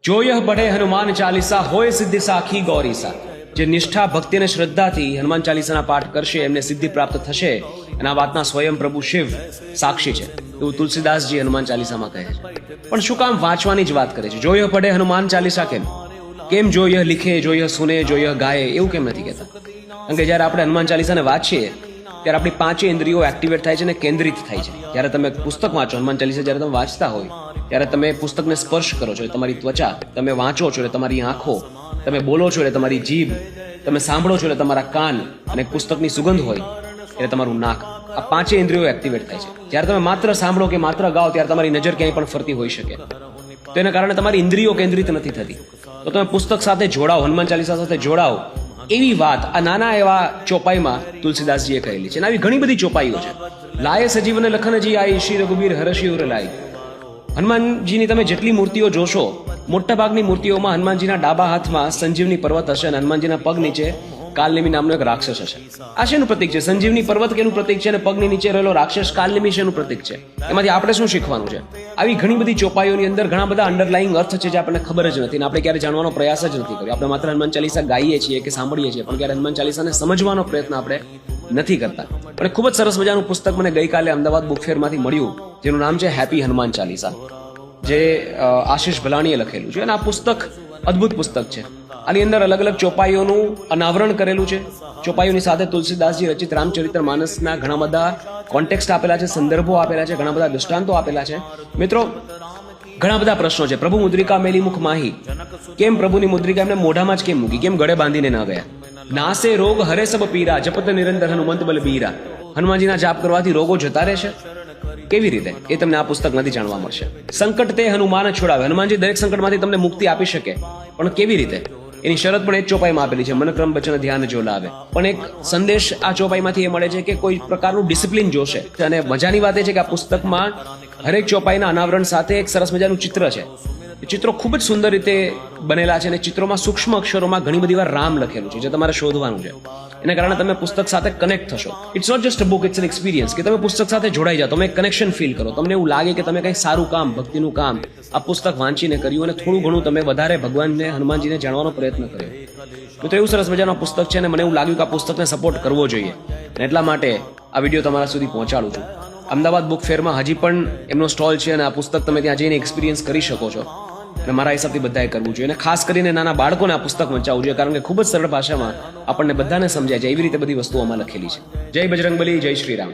જો યહ પઢે હનુમાન ચાલીસા હોય સિદ્ધિ સાખી ગૌરીસા. જે નિષ્ઠા ભક્તિ અને શ્રદ્ધાથી હનુમાન ચાલીસાના પાઠ કરશે એમને સિદ્ધિ પ્રાપ્ત થશે. અને આ વાતના સ્વયં પ્રભુ શિવ સાક્ષી છે એવું તુલસીદાસજી હનુમાન ચાલીસામાં કહે છે. પણ શું કામ વાંચવાની જ વાત કરે છે? જો યહ પઢે હનુમાન ચાલીસા કેમ જો યહ લીખે, જો યહ સુને, જો યહ ગાય એવું કેમ નથી કહેતા? કારણ કે જ્યારે આપણે હનુમાન ચાલીસાને વાંચીએ ત્યારે આપણી પાંચે ઇન્દ્રિયો એક્ટિવેટ થાય છે અને કેન્દ્રિત થાય છે. જ્યારે તમે પુસ્તક વાંચો, હનુમાન ચાલીસા જ્યારે તમે વાંચતા હોય ત્યારે તમે પુસ્તકને સ્પર્શ કરો છો, તમારી ત્વચા, તમે વાંચો છો એટલે તમારી આંખો, તમે બોલો છો એટલે તમારી જીભ, તમે સાંભળો છો એટલે તમારા કાન, અને પુસ્તકની સુગંધ હોય એટલે તમારું નાક. આ પાંચે ઇન્દ્રિયો એક્ટિવેટ થાય છે. જ્યારે તમે માત્ર સાંભળો કે માત્ર ગાઓ ત્યારે તમારી નજર ક્યાંય પણ ફરતી હોઈ શકે. તો એના કારણે તમારી ઇન્દ્રિયો કેન્દ્રિત નથી થતી. તો તમે પુસ્તક સાથે જોડાઓ, હનુમાન ચાલીસા સાથે જોડાઓ, એવી વાત આ નાના એવા ચોપાઈમાં તુલસીદાસજીએ કહેલી છે. અને આવી ઘણી બધી ચોપાઈઓ છે. લાય સજીવને લખનજી આઈ, શ્રી રઘુબીર હરશિ ઉર લાઈ. હનુમાનજીની તમે જેટલી મૂર્તિઓ જોશો, મોટા ભાગની મૂર્તિઓમાં હનુમાનજીના ડાબા હાથમાં સંજીવની પર્વત હશે અને હનુમાનજીના પગ નીચે કાલનેમી નામનો એક રાક્ષસ હશે. આ શેનું પ્રતીક છે? સંજીવની પર્વત કેનું પ્રતીક છે અને પગની નીચે રહેલો રાક્ષસ કાલનેમી શેનું પ્રતીક છે? એમાંથી આપણે શું શીખવાનું છે? આવી ઘણી બધી ચોપાઈઓની અંદર ઘણા બધા અંડરલાઈંગ અર્થ છે જે આપણને ખબર જ નથી અને આપણે ક્યારે જાણવાનો પ્રયાસ જ નથી કર્યો. આપણે માત્ર હનુમાન ચાલીસા ગાઈએ છીએ કે સાંભળીએ છીએ, પણ ક્યારે હનુમાન ચાલીસાને સમજવાનો પ્રયત્ન આપણે નથી કરતા. અને ખૂબ જ સરસ મજાનું પુસ્તક મને ગઈકાલે અમદાવાદ બુક ફેરમાંથી મળ્યું, જેનું નામ છે હેપી હનુમાન ચાલીસા, જે આશીષ ભલાણીએ લખેલું છે. અને આ પુસ્તક અદ્ભુત પુસ્તક છે. આની અંદર અલગ અલગ ચોપાઈઓનું અનાવરણ કરેલું છે. ચોપાઈઓની સાથે તુલસીદાસજી રચિત રામચરિત્ર માનસના ઘણા બધા કોન્ટેક્સ્ટ આપેલા છે, સંદર્ભો આપેલા છે, ઘણા બધા દૃષ્ટાંતો આપેલા છે. મિત્રો, ઘણા બધા પ્રશ્નો છે. પ્રભુ મુદ્રિકા મેલી મુખ માહી. કેમ પ્રભુની મુદ્રિકા એમને મોઢામાં જ કેમ મૂકી? કેમ ગળે બાંધીને ન ગયા? નાસે રોગ હરે સબ પીરા, જપત નિરંતર હનુમંત બલ બીરા. હનુમાનજીના જાપ કરવાથી રોગો જતા રહેશે. કેવી રીતે? એ તમને આ પુસ્તકમાંથી જાણવા મળશે. સંકટ તે હનુમાન છોડાવે. હનુમાનજી દરેક સંકટમાંથી તમને મુક્તિ આપી શકે, પણ કેવી રીતે? એની શરત પણ એક ચોપાઈમાં આપેલી છે, મનક્રમ વચન ધ્યાન જો લાવે. પણ એક સંદેશ આ ચોપાઈમાંથી એ મળે છે કે કોઈ પ્રકારનું ડિસિપ્લિન જોશે. અને મજાની વાત એ છે કે આ પુસ્તકમાં હરેક ચોપાઈના અનાવરણ સાથે એક સરસ મજાનું ચિત્ર છે. ચિત્રો ખૂબ જ સુંદર રીતે બનેલા છે અને ચિત્રોમાં સૂક્ષ્મ અક્ષરોમાં ઘણી બધી વાર રામ લખેલું છે, જે તમારે શોધવાનું છે. એના કારણે તમે પુસ્તક સાથે કનેક્ટ થશો. It's not just a book, it's an experience. કે તમે પુસ્તક સાથે જોડાઈ જાઓ, તમે કનેક્શન ફીલ કરો, તમને એવું લાગે કે તમે કંઈ સારું કામ, ભક્તિનું કામ આ પુસ્તક વાંચીને કર્યું અને થોડું ઘણું તમે વધારે ભગવાનને, હનુમાનજીને જાણવાનો પ્રયત્ન કર્યો. તો એવું સરસ મજાનું પુસ્તક છે અને મને એવું લાગ્યું કે આ પુસ્તકને સપોર્ટ કરવો જોઈએ. અને એટલા માટે આ વિડીયો તમારા સુધી પહોંચાડું છું. અમદાવાદ બુક ફેરમાં હજી પણ એમનો સ્ટોલ છે અને આ પુસ્તક તમે ત્યાં જઈને એક્સપિરિયન્સ કરી શકો છો. અને મારા હિસાબથી બધાએ કરવું જોઈએ. અને ખાસ કરીને નાના બાળકોને આ પુસ્તક વંચાવવું જોઈએ, કારણ કે ખૂબ જ સરળ ભાષામાં આપણને બધાને સમજાય છે. એવી રીતે બધી વસ્તુઓ આમાં લખેલી છે. જય બજરંગબલી, જય શ્રી રામ.